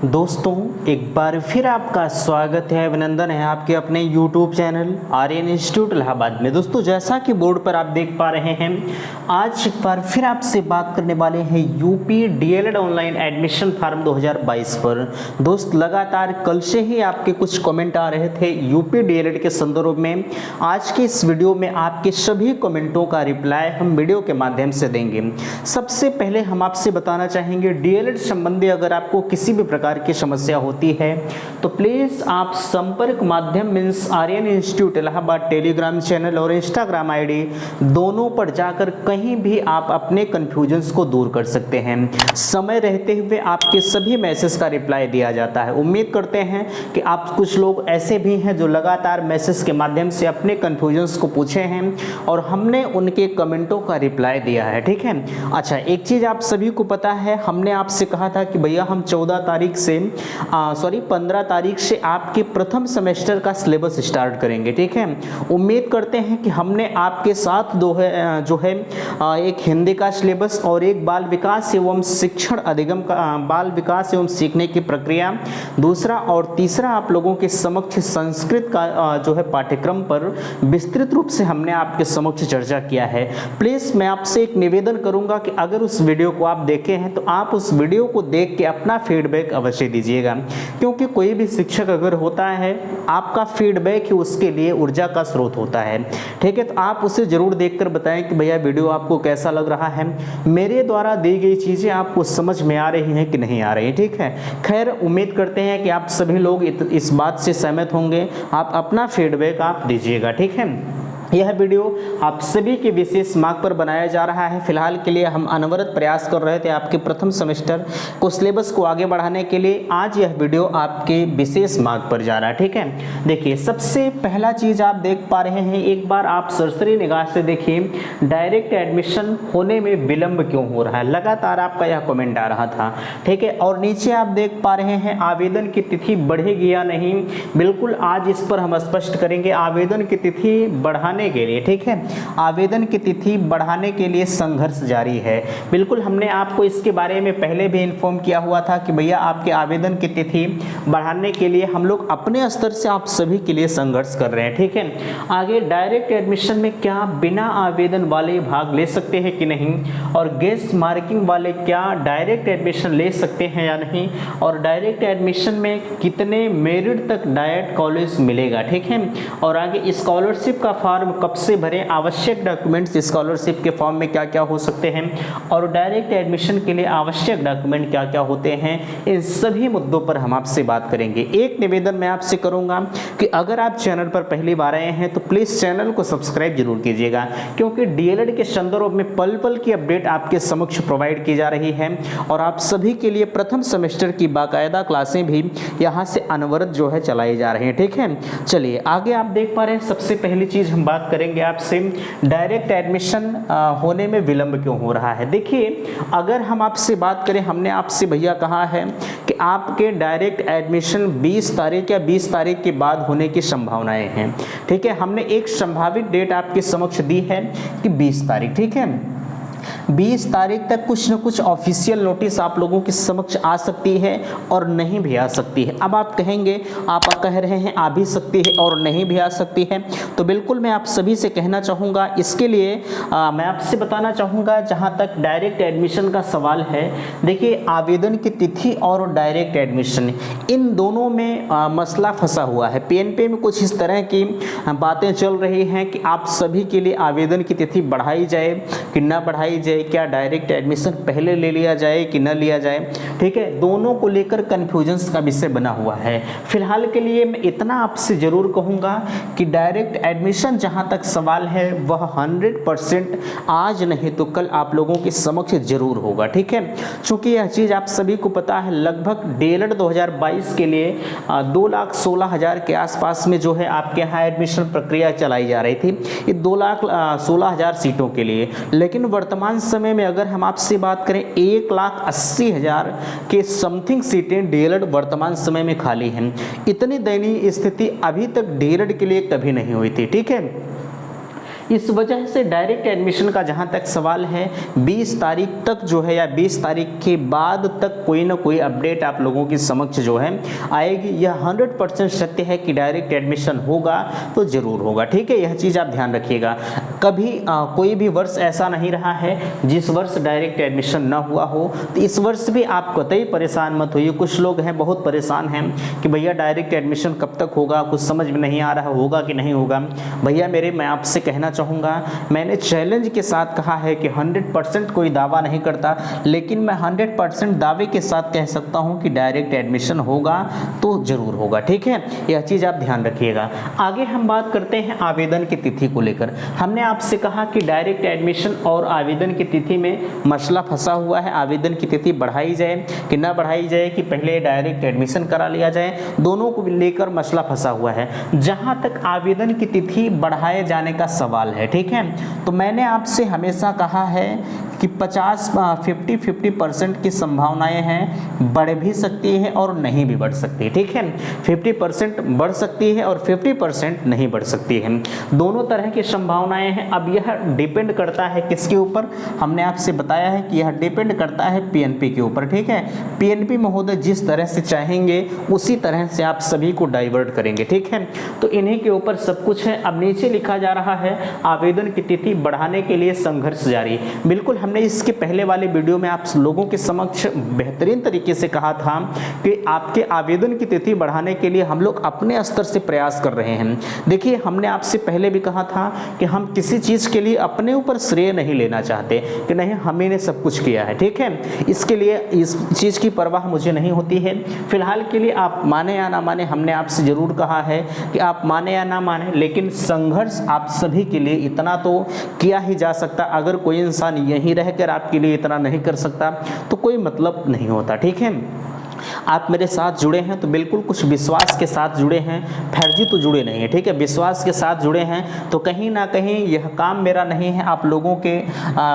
दोस्तों एक बार फिर आपका स्वागत है, अभिनंदन है आपके अपने YouTube channel Aryan Institute Allahabad में। दोस्तों जैसा कि बोर्ड पर आप देख पा रहे हैं, आज एक बार फिर आपसे बात करने वाले हैं UP DElEd online admission form 2022 पर। दोस्त लगातार कल से ही आपके कुछ कमेंट आ रहे थे यूपी डीएलएड के संदर्भ में। आज के इस वीडियो में आपके सभी कमेंटों का रिप्लाई हम वीडियो के माध्यम से देंगे। सबसे पहले हम आपसे बताना चाहेंगे, डीएलएड संबंधी अगर आपको किसी भी प्रकार की समस्या होती है तो प्लीज आप संपर्क माध्यम means Aryan Institute Allahabad Telegram channel और इंस्टाग्राम आईडी दोनों पर जाकर कहीं भी आप अपने कंफ्यूजन्स को दूर कर सकते हैं। समय रहते हुए आपके सभी मैसेज का रिप्लाई दिया जाता है। उम्मीद करते हैं कि आप कुछ लोग ऐसे भी हैं जो लगातार मैसेज के माध्यम से अपने कंफ्यूजन्स को पूछे हैं और हमने उनके कमेंटों का रिप्लाई दिया है। ठीक है। अच्छा, एक चीज आप सभी को पता है, हमने आपसे कहा था कि भैया हम 15 तारीख से आपके प्रथम सेमेस्टर का सिलेबस स्टार्ट करेंगे। ठीक है। उम्मीद करते हैं कि हमने आपके साथ एक हिंदी का सिलेबस और एक बाल विकास एवं शिक्षण अधिगम का बाल विकास एवं सीखने की प्रक्रिया, दूसरा और तीसरा आप लोगों के समक्ष संस्कृत का पाठ्यक्रम पर विस्तृत रूप से हमने आपके समक्ष चर्चा किया है। प्लीज मैं आपसे एक निवेदन करूंगा कि अगर उस वीडियो को आप देखे हैं तो आप उस वीडियो को देख के अपना फीडबैक अवश्य दीजिएगा, क्योंकि कोई भी शिक्षक अगर होता है आपका फीडबैक ही उसके लिए ऊर्जा का स्रोत होता है। ठीक है। तो आप उसे जरूर देखकर बताएं कि भैया वीडियो आपको कैसा लग रहा है, मेरे द्वारा दी गई चीजें आपको समझ में आ रही हैं कि नहीं आ रही। ठीक है। खैर, उम्मीद करते हैं कि आप सभी लोग इस बात से सहमत होंगे। आप अपना फीडबैक आप दीजिएगा। ठीक है। यह वीडियो आप सभी के विशेष मार्ग पर बनाया जा रहा है। फिलहाल के लिए हम अनवरत प्रयास कर रहे थे आपके प्रथम सेमेस्टर को सिलेबस को आगे बढ़ाने के लिए। आज यह वीडियो आपके विशेष मार्ग पर जा रहा है। ठीक है। देखिए, सबसे पहला चीज आप देख पा रहे हैं, एक बार आप सरसरी निगाह से देखिए, डायरेक्ट एडमिशन होने में विलंब क्यों हो रहा है। लगातार आपका यह कमेंट आ रहा था। ठीक है। और नीचे आप देख पा रहे हैं, आवेदन की तिथि बढ़ेगी या नहीं। बिल्कुल आज इस पर हम स्पष्ट करेंगे। आवेदन की तिथि बढ़ाने के लिए, ठीक है, आवेदन की तिथि बढ़ाने के लिए संघर्ष जारी है। बिल्कुल हमने आपको इसके बारे में पहले भी इन्फॉर्म किया हुआ था कि भैया आपके आवेदन की तिथि बढ़ाने के लिए हम लोग अपने स्तर से आप सभी के लिए संघर्ष कर रहे हैं। ठीक है। आगे डायरेक्ट एडमिशन में क्या बिना आवेदन वाले भाग ले सकते हैं कि नहीं, और गेस्ट मार्किंग वाले क्या डायरेक्ट एडमिशन ले सकते हैं या नहीं, और डायरेक्ट एडमिशन में कितने मेरिट तक डायरेक्ट कॉलेज मिलेगा। ठीक है। और आगे स्कॉलरशिप का फॉर्म कब से भरें, आवश्यक डॉक्यूमेंट्स स्कॉलरशिप के फॉर्म में क्या क्या हो सकते हैं, और डायरेक्ट एडमिशन के लिए आवश्यक डॉक्यूमेंट क्या क्या होते हैं, इन सभी मुद्दों पर हम आपसे बात करेंगे। एक निवेदन मैं आपसे करूंगा कि अगर आप चैनल पर पहली बार आए हैं तो प्लीज चैनल को सब्सक्राइब जरूर कीजिएगा, क्योंकि डीएलएड के संदर्भ में पल पल की अपडेट आपके समक्ष प्रोवाइड की जा रही है और आप सभी के लिए प्रथम सेमेस्टर की बाकायदा क्लासें भी यहाँ से अनवरत चलाई जा रही हैं। ठीक है। चलिए आगे आप देख पा रहे हैं, सबसे पहली चीज हम बात करेंगे आपसे, डायरेक्ट एडमिशन होने में विलंब क्यों हो रहा है। देखिए, अगर हम आपसे बात करें, हमने आपसे भैया कहा है कि आपके डायरेक्ट एडमिशन 20 तारीख या 20 तारीख के बाद होने की संभावनाएं हैं। ठीक है। हमने एक संभावित डेट आपके समक्ष दी है कि 20 तारीख। ठीक है। 20 तारीख तक कुछ न कुछ ऑफिशियल नोटिस आप लोगों के समक्ष आ सकती है और नहीं भी आ सकती है। अब आप कहेंगे, आप कह रहे हैं आ भी सकती है और नहीं भी आ सकती है, तो बिल्कुल मैं आप सभी से कहना चाहूँगा, इसके लिए मैं आपसे बताना चाहूँगा, जहाँ तक डायरेक्ट एडमिशन का सवाल है, देखिए आवेदन की तिथि और डायरेक्ट एडमिशन इन दोनों में मसला फंसा हुआ है। पीएनपी में कुछ इस तरह की बातें चल रही हैं कि आप सभी के लिए आवेदन की तिथि बढ़ाई जाए कि न बढ़ाई जाए, क्या डायरेक्ट एडमिशन पहले ले लिया जाए कि न लिया जाए। ठीक है। दोनों को लेकर कंफ्यूजन्स का विषय बना हुआ है। फिलहाल के लिए मैं इतना आपसे जरूर कहूँगा कि डायरेक्ट एडमिशन जहाँ तक सवाल है वह 100% आज नहीं तो कल आप लोगों के समक्ष जरूर होगा। ठीक है। चूँकि यह चीज़ आप सभी को पता है, लगभग डीएलएड 2022 के लिए 2,16,000 के आसपास में आपके यहाँ एडमिशन प्रक्रिया चलाई जा रही थी, ये 2,16,000 सीटों के लिए। लेकिन वर्तमान समय में अगर हम आपसे बात करें, 1,80,000 के समथिंग सीटें डीएलएड वर्तमान समय में खाली हैं। इतनी दयनीय स्थिति अभी तक डीएलएड के लिए कभी नहीं हुई थी। ठीक है। इस वजह से डायरेक्ट एडमिशन का जहाँ तक सवाल है 20 तारीख तक जो है या 20 तारीख के बाद तक कोई ना कोई अपडेट आप लोगों की समक्ष जो है आएगी। यह 100% सत्य है कि डायरेक्ट एडमिशन होगा तो ज़रूर होगा, ठीक है, यह चीज़ आप ध्यान रखिएगा। कभी कोई भी वर्ष ऐसा नहीं रहा है जिस वर्ष डायरेक्ट एडमिशन ना हुआ हो, तो इस वर्ष भी आप कतई परेशान मत होइए। कुछ लोग हैं बहुत परेशान हैं कि भैया डायरेक्ट एडमिशन कब तक होगा, कुछ समझ में नहीं आ रहा होगा कि नहीं होगा। भैया मैं आपसे कहना चाहूँगा, मैंने चैलेंज के साथ कहा है कि 100% कोई दावा नहीं करता, लेकिन मैं 100% दावे के साथ कह सकता हूँ कि डायरेक्ट एडमिशन होगा तो ज़रूर होगा, ठीक है, यह चीज़ आप ध्यान रखिएगा। आगे हम बात करते हैं आवेदन की तिथि को लेकर। हमने आपसे कहा कि डायरेक्ट एडमिशन और आवेदन की तिथि में मसला फंसा हुआ है, आवेदन की तिथि बढ़ाई जाए कि ना बढ़ाई जाए, कि पहले डायरेक्ट एडमिशन करा लिया जाए, दोनों को लेकर मसला फंसा हुआ है। जहाँ तक आवेदन की तिथि बढ़ाए जाने का सवाल है, ठीक है, तो मैंने आपसे हमेशा कहा है कि 50% की संभावनाएं हैं, बढ़ भी सकती है और नहीं भी बढ़ सकती है, ठीक है, 50% बढ़ सकती है और 50% नहीं बढ़ सकती है, दोनों तरह की संभावनाएं हैं। अब यह डिपेंड करता है किसके ऊपर, हमने आपसे बताया है कि यह डिपेंड करता है पीएनपी के ऊपर, ठीक है, पीएनपी महोदय जिस तरह से चाहेंगे उसी तरह से आप सभी को डाइवर्ट करेंगे, ठीक है, तो इन्हीं के ऊपर सब कुछ है। अब नीचे लिखा जा रहा है आवेदन की तिथि बढ़ाने के लिए संघर्ष जारी। बिल्कुल हमने इसके पहले वाले वीडियो में आप लोगों के समक्ष बेहतरीन तरीके से कहा था कि आपके आवेदन की तिथि बढ़ाने के लिए हम लोग अपने स्तर से प्रयास कर रहे हैं। देखिए हमने आपसे पहले भी कहा था कि हम किसी चीज़ के लिए अपने ऊपर श्रेय नहीं लेना चाहते कि नहीं हमें ने सब कुछ किया है, ठीक है, इसके लिए इस चीज़ की परवाह मुझे नहीं होती है। फिलहाल के लिए आप माने या ना माने, हमने आपसे ज़रूर कहा है कि आप माने या ना माने, लेकिन संघर्ष आप सभी के लिए इतना तो किया ही जा सकता। अगर कोई इंसान यहीं रहकर आपके लिए इतना नहीं कर सकता तो कोई मतलब नहीं होता, ठीक है। आप मेरे साथ जुड़े हैं तो बिल्कुल कुछ विश्वास के साथ जुड़े हैं, फर्जी तो जुड़े नहीं है, ठीक है, विश्वास के साथ जुड़े हैं तो कहीं ना कहीं यह काम मेरा नहीं है आप लोगों के।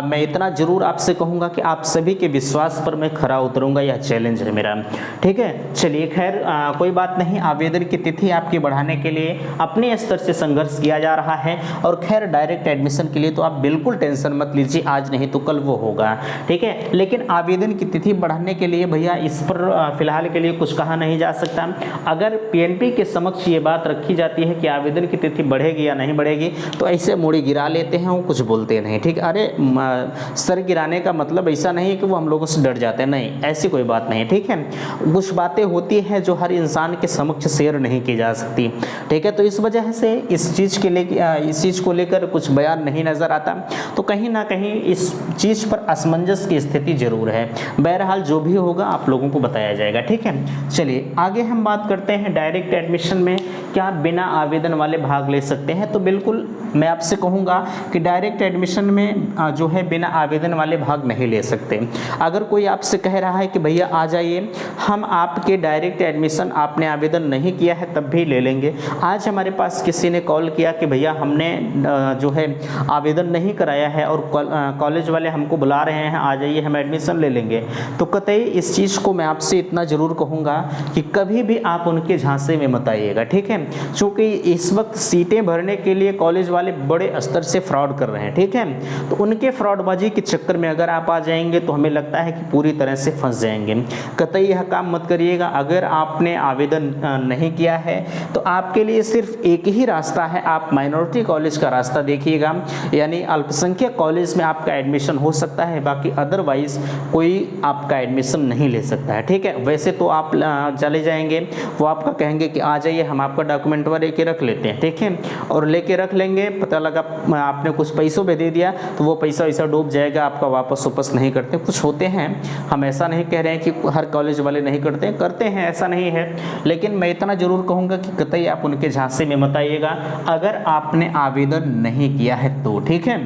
मैं इतना ज़रूर आपसे कहूँगा कि आप सभी के विश्वास पर मैं खरा उतरूँगा, यह चैलेंज है मेरा, ठीक है। चलिए खैर कोई बात नहीं, आवेदन की तिथि आपकी बढ़ाने के लिए अपने स्तर से संघर्ष किया जा रहा है। और खैर डायरेक्ट एडमिशन के लिए तो आप बिल्कुल टेंशन मत लीजिए, आज नहीं तो कल वो होगा, ठीक है। लेकिन आवेदन की तिथि बढ़ाने के लिए भैया इस पर फिलहाल के लिए कुछ कहा नहीं जा सकता। अगर पीएनपी के समक्ष ये बात रखी जाती है कि आवेदन की तिथि बढ़ेगी या नहीं बढ़ेगी तो ऐसे मुड़ी गिरा लेते हैं, वो कुछ बोलते नहीं, ठीक है। अरे सर गिराने का मतलब ऐसा नहीं है कि वो हम लोगों से डर जाते हैं, नहीं, ऐसी कोई बात नहीं, ठीक है। कुछ बातें होती हैं जो हर इंसान के समक्ष शेयर नहीं की जा सकती, ठीक है, तो इस वजह से इस चीज़ को लेकर कुछ बयान नहीं नज़र आता, तो कहीं ना कहीं इस चीज़ पर असमंजस की स्थिति जरूर है। बहरहाल जो भी होगा आप लोगों को बताया जाएगा, ठीक है। चलिए आगे हम बात करते हैं डायरेक्ट एडमिशन में क्या बिना आवेदन वाले भाग ले सकते हैं। तो बिल्कुल मैं आपसे कहूँगा कि डायरेक्ट एडमिशन में जो है बिना आवेदन वाले भाग नहीं ले सकते। अगर कोई आपसे कह रहा है कि भैया आ जाइए, हम आपके डायरेक्ट एडमिशन आपने आवेदन नहीं किया है तब भी ले लेंगे। आज हमारे पास किसी ने कॉल किया कि भैया हमने जो है आवेदन नहीं कराया है और कॉलेज वाले हमको बुला रहे हैं, आ जाइए हम एडमिशन ले लेंगे, तो कतई इस चीज़ को मैं आपसे इतना ज़रूर कहूँगा कि कभी भी आप उनके झांसे में मत आइएगा, ठीक है, क्योंकि इस वक्त सीटें भरने के लिए कॉलेज वाले बड़े स्तर से फ्रॉड कर रहे हैं, ठीक है, तो उनके फ्रॉडबाजी के चक्कर में अगर आप आ जाएंगे तो हमें लगता है कि पूरी तरह से फंस जाएंगे। कतई यह काम मत करिएगा। अगर आपने आवेदन नहीं किया है तो आपके लिए सिर्फ एक ही रास्ता है, आप माइनॉरिटी कॉलेज का रास्ता देखिएगा, यानी अल्पसंख्यक कॉलेज में आपका एडमिशन हो सकता है, बाकी अदरवाइज कोई आपका एडमिशन नहीं ले सकता है, ठीक है। वैसे तो आप चले जाएंगे, वो आपका कहेंगे कि आ जाइए हम आपका डॉक्यूमेंट लेके रख लेते हैं, ठीक है, और लेके रख लेंगे, पता लगा आपने कुछ पैसों पे दे दिया तो वो पैसा वैसा डूब जाएगा, आपका वापस नहीं करते। कुछ होते हैं, हम ऐसा नहीं कह रहे हैं कि हर कॉलेज वाले नहीं करते हैं, ऐसा नहीं है, लेकिन मैं इतना ज़रूर कहूँगा कि कतई आप उनके झांसे में मत आइएगा अगर आपने आवेदन नहीं किया है तो, ठीक है।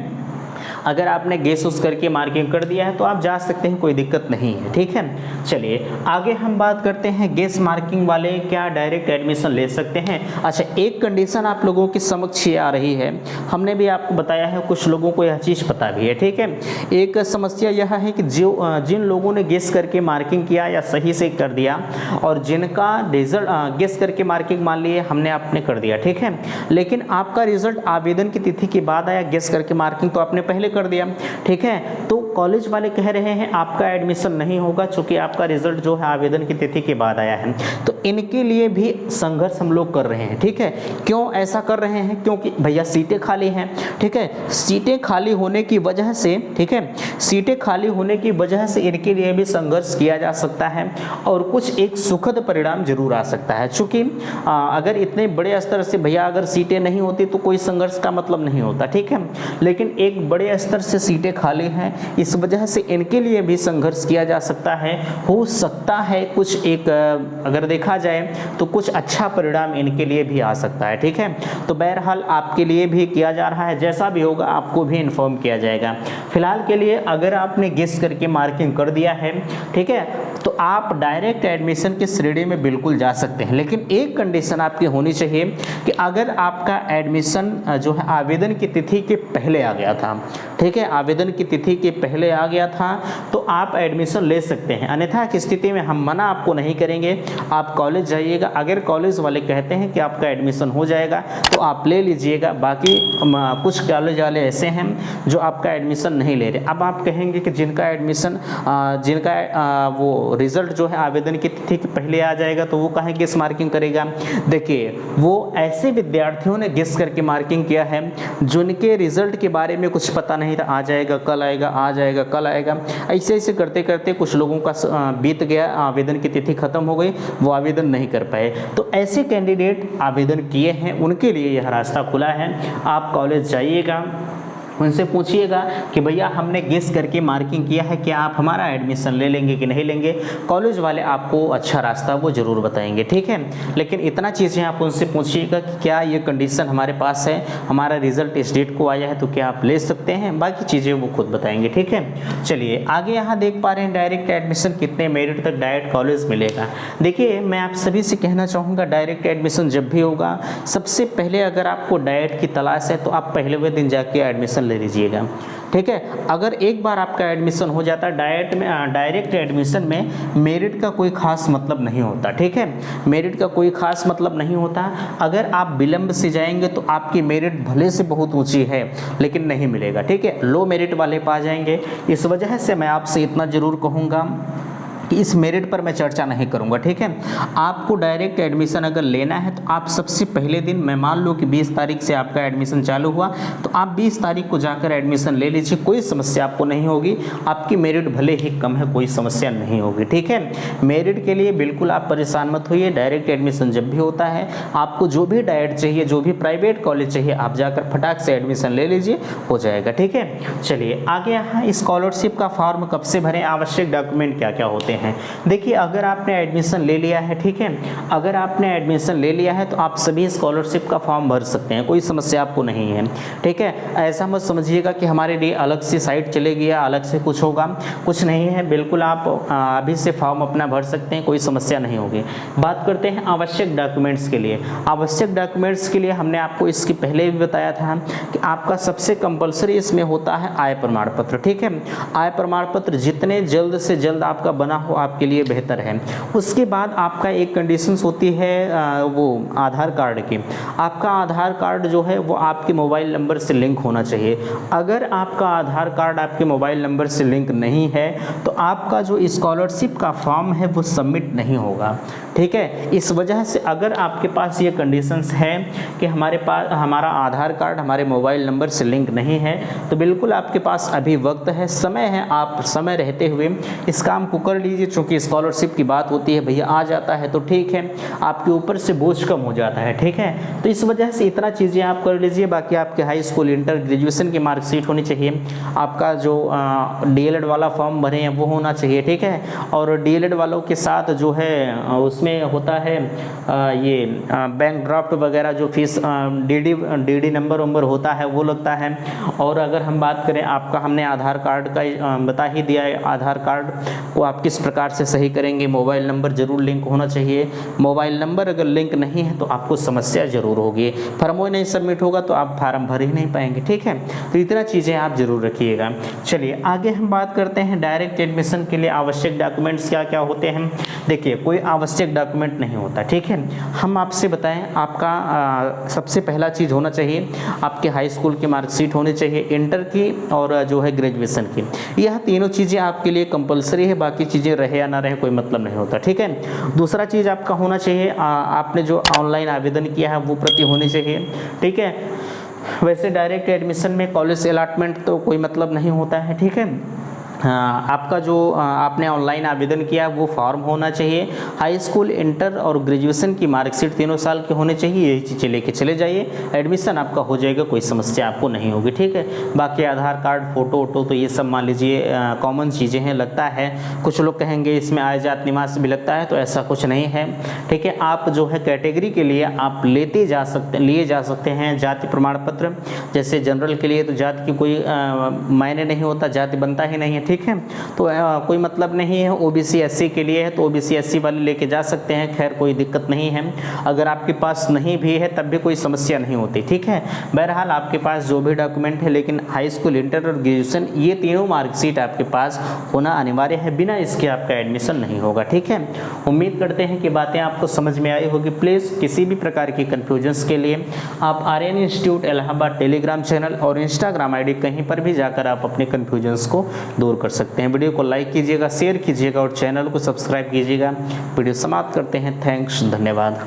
अगर आपने गेस उस करके मार्किंग कर दिया है तो आप जा सकते हैं, कोई दिक्कत नहीं है, ठीक है। चलिए आगे हम बात करते हैं, गेस मार्किंग वाले क्या डायरेक्ट एडमिशन ले सकते हैं। अच्छा, एक कंडीशन आप लोगों के समक्ष ये आ रही है, हमने भी आपको बताया है, कुछ लोगों को यह चीज़ पता भी है, ठीक है। एक समस्या यह है कि जिन लोगों ने गेस करके मार्किंग किया या सही से कर दिया, और जिनका रिजल्ट गेस करके मार्किंग मान लिए हमने आपने कर दिया, ठीक है, लेकिन आपका रिजल्ट आवेदन की तिथि के बाद आया, गेस करके मार्किंग तो आपने पहले कर दिया, ठीक है, तो कॉलेज वाले कह रहे हैं आपका एडमिशन नहीं होगा क्योंकि आपका रिजल्ट जो है आवेदन की तिथि के बाद आया है। तो इनके लिए भी संघर्ष हम लोग कर रहे हैं, ठीक है। क्यों ऐसा कर रहे हैं? क्योंकि भैया सीटें खाली हैं, ठीक है, सीटें खाली होने की वजह से, ठीक है, सीटें खाली होने की वजह से इनके लिए भी संघर्ष किया जा सकता है और कुछ एक सुखद परिणाम जरूर आ सकता है। चूँकि अगर इतने बड़े स्तर से भैया अगर सीटें नहीं होती तो कोई संघर्ष का मतलब नहीं होता, ठीक है, लेकिन एक बड़े स्तर से सीटें खाली हैं, इस वजह से इनके लिए भी संघर्ष किया जा सकता है। हो सकता है कुछ एक अगर देखा जाए तो कुछ अच्छा परिणाम इनके लिए भी आ सकता है, ठीक है। तो बहरहाल आपके लिए भी किया जा रहा है, जैसा भी होगा आपको भी इन्फॉर्म किया जाएगा। फिलहाल के लिए अगर आपने गेस करके मार्किंग कर दिया है, ठीक है, तो आप डायरेक्ट एडमिशन की श्रेणी में बिल्कुल जा सकते हैं, लेकिन एक कंडीशन आपकी होनी चाहिए कि अगर आपका एडमिशन जो है आवेदन की तिथि के पहले आ गया था, ठीक है, आवेदन की तिथि के पहले आ गया था तो आप एडमिशन ले सकते हैं, अन्यथा की स्थिति में हम मना आपको नहीं करेंगे, आप कॉलेज जाइएगा। अगर कॉलेज वाले कहते हैं कि आपका एडमिशन हो जाएगा तो आप ले लीजिएगा, बाकी कुछ कॉलेज वाले ऐसे हैं जो आपका एडमिशन नहीं ले रहे। अब आप कहेंगे कि जिनका एडमिशन वो रिजल्ट जो है आवेदन की तिथि के पहले आ जाएगा तो वो कहें गेस मार्किंग करेगा। देखिए, वो ऐसे विद्यार्थियों ने गेस करके मार्किंग किया है जिनके रिजल्ट के बारे में कुछ पता नहीं था, आ जाएगा कल आएगा, आ जाएगा कल आएगा, ऐसे ऐसे करते करते कुछ लोगों का बीत गया, आवेदन की तिथि खत्म हो गई, वो आवेदन नहीं कर पाए। तो ऐसे कैंडिडेट आवेदन किए हैं उनके लिए यह रास्ता खुला है, आप कॉलेज जाइएगा, उनसे पूछिएगा कि भैया हमने गेस करके मार्किंग किया है, क्या आप हमारा एडमिशन ले लेंगे कि नहीं लेंगे। कॉलेज वाले आपको अच्छा रास्ता वो ज़रूर बताएंगे, ठीक है। लेकिन इतना चीज़ें आप उनसे पूछिएगा कि क्या ये कंडीशन हमारे पास है, हमारा रिजल्ट इस डेट को आया है तो क्या आप ले सकते हैं, बाकी चीज़ें वो खुद बताएंगे, ठीक है। चलिए आगे यहाँ देख पा रहे हैं डायरेक्ट एडमिशन कितने मेरिट तक डायरेक्ट कॉलेज मिलेगा। देखिए, मैं आप सभी से कहना चाहूँगा डायरेक्ट एडमिशन जब भी होगा, सबसे पहले अगर आपको डायरेक्ट की तलाश है तो आप पहले दिन जाके एडमिशन ले लीजिएगा, ठीक है। अगर एक बार आपका एडमिशन हो जाता है डायरेक्ट एडमिशन में मेरिट का कोई खास मतलब नहीं होता, ठीक है, मेरिट का कोई खास मतलब नहीं होता। अगर आप विलंब से जाएंगे तो आपकी मेरिट भले से बहुत ऊंची है लेकिन नहीं मिलेगा, ठीक है, लो मेरिट वाले पा जाएंगे। इस वजह से मैं आपसे इतना ज़रूर कहूँगा कि इस मेरिट पर मैं चर्चा नहीं करूंगा, ठीक है। आपको डायरेक्ट एडमिशन अगर लेना है तो आप सबसे पहले दिन, मैं मान लो कि 20 तारीख से आपका एडमिशन चालू हुआ तो आप 20 तारीख को जाकर एडमिशन ले लीजिए, कोई समस्या आपको नहीं होगी। आपकी मेरिट भले ही कम है, कोई समस्या नहीं होगी, ठीक है। मेरिट के लिए बिल्कुल आप परेशान मत होइए, डायरेक्ट एडमिशन जब भी होता है आपको जो भी डायरेक्ट चाहिए, जो भी प्राइवेट कॉलेज चाहिए, आप जाकर फटाक से एडमिशन ले लीजिए, हो जाएगा, ठीक है। चलिए आगे यहाँ स्कॉलरशिप का फॉर्म कब से भरें, आवश्यक डॉक्यूमेंट क्या क्या होते हैं। देखिए, अगर आपने एडमिशन ले लिया है, ठीक है, अगर आपने एडमिशन ले लिया है तो आप सभी स्कॉलरशिप का फॉर्म भर सकते हैं, कोई समस्या आपको नहीं है, ठीक है। ऐसा मत समझिएगा कि हमारे लिए अलग से साइट चलेगी या अलग से कुछ होगा, कुछ नहीं है, बिल्कुल आप अभी से फॉर्म अपना भर सकते हैं, कोई समस्या नहीं होगी। बात करते हैं आवश्यक डॉक्यूमेंट्स के लिए। आवश्यक डॉक्यूमेंट्स के लिए हमने आपको इसके पहले भी बताया था कि आपका सबसे कंपलसरी इसमें होता है आय प्रमाण पत्र, ठीक है। आय प्रमाण पत्र जितने जल्द से जल्द आपका बना हो आपके लिए बेहतर है। उसके बाद आपका एक कंडीशंस होती है वो आधार कार्ड की। आपका आधार कार्ड जो है वो आपके मोबाइल नंबर से लिंक होना चाहिए। अगर आपका आधार कार्ड आपके मोबाइल नंबर से लिंक नहीं है तो आपका जो स्कॉलरशिप का फॉर्म है वो सबमिट नहीं होगा, ठीक है। इस वजह से अगर आपके पास ये कंडीशंस है कि हमारा आधार कार्ड हमारे मोबाइल नंबर से लिंक नहीं है तो बिल्कुल आपके पास अभी वक्त है, समय है, आप समय रहते हुए इस काम को कर लीजिए। लीजिए, चूँकि स्कॉलरशिप की बात होती है भैया आ जाता है तो ठीक है, आपके ऊपर से बोझ कम हो जाता है, ठीक है। तो इस वजह से इतना चीज़ें आप कर लीजिए। बाकी आपके हाई स्कूल, इंटर, ग्रेजुएशन की मार्कशीट होनी चाहिए, आपका जो डीएलएड वाला फॉर्म भरे हैं वो होना चाहिए, ठीक है। और डीएलएड वालों के साथ जो है उसमें होता है ये बैंक ड्राफ्ट वगैरह, जो फीस डीडी नंबर होता है वो लगता है। और अगर हम बात करें, आपका हमने आधार कार्ड का बता ही दिया है, आधार कार्ड को आप किस प्रकार से सही करेंगे। मोबाइल नंबर जरूर लिंक होना चाहिए, मोबाइल नंबर अगर लिंक नहीं है तो आपको समस्या जरूर होगी, फॉर्म नहीं सबमिट होगा तो आप फार्म भर ही नहीं पाएंगे, ठीक है। तो इतना चीज़ें आप जरूर रखिएगा। चलिए आगे हम बात करते हैं डायरेक्ट एडमिशन के लिए आवश्यक डॉक्यूमेंट्स क्या क्या होते हैं। देखिए कोई आवश्यक डॉक्यूमेंट नहीं होता, ठीक है। हम आपसे बताएं, आपका सबसे पहला चीज़ होना चाहिए आपके हाई स्कूल की मार्कशीट होनी चाहिए, इंटर की और जो है ग्रेजुएशन की। यह तीनों चीज़ें आपके लिए कंपलसरी है, बाकी चीज़ें रहे या ना रहे कोई मतलब नहीं होता, ठीक है। दूसरा चीज़ आपका होना चाहिए, आपने जो ऑनलाइन आवेदन किया है वो प्रति होनी चाहिए, ठीक है। वैसे डायरेक्ट एडमिशन में कॉलेज अलॉटमेंट तो कोई मतलब नहीं होता है, ठीक है। आपका जो आपने ऑनलाइन आवेदन किया वो फॉर्म होना चाहिए, हाई स्कूल, इंटर और ग्रेजुएशन की मार्कशीट तीनों साल की होनी चाहिए। यही चीज़ें लेके चले जाइए, एडमिशन आपका हो जाएगा, कोई समस्या आपको नहीं होगी, ठीक है। बाकी आधार कार्ड, फ़ोटो वोटो तो ये सब मान लीजिए कॉमन चीज़ें हैं, लगता है। कुछ लोग कहेंगे इसमें आय जात निवास भी लगता है, तो ऐसा कुछ नहीं है, ठीक है। आप जो है कैटेगरी के लिए आप लिए जा सकते हैं जाति प्रमाण पत्र। जैसे जनरल के लिए तो जाति की कोई मायने नहीं होता, जाति बनता ही नहीं है, ठीक है। तो कोई मतलब नहीं है। ओबीसी एससी के लिए है तो ओबीसी एससी वाले लेके जा सकते हैं, खैर कोई दिक्कत नहीं है। अगर आपके पास नहीं भी है तब भी कोई समस्या नहीं होती, ठीक है। बहरहाल आपके पास जो भी डॉक्यूमेंट है, लेकिन हाई स्कूल, इंटर और ग्रेजुएशन ये तीनों मार्कशीट आपके पास होना अनिवार्य है, बिना इसके आपका एडमिशन नहीं होगा, ठीक है। उम्मीद करते हैं कि बातें आपको समझ में आई होगी। प्लीज़ किसी भी प्रकार की कन्फ्यूजन्स के लिए आप Aryan Institute Allahabad Telegram channel और इंस्टाग्राम आईडी कहीं पर भी जाकर आप अपने कन्फ्यूजन्स को दूर कर सकते हैं। वीडियो को लाइक कीजिएगा, शेयर कीजिएगा और चैनल को सब्सक्राइब कीजिएगा। वीडियो समाप्त करते हैं। थैंक्स, धन्यवाद।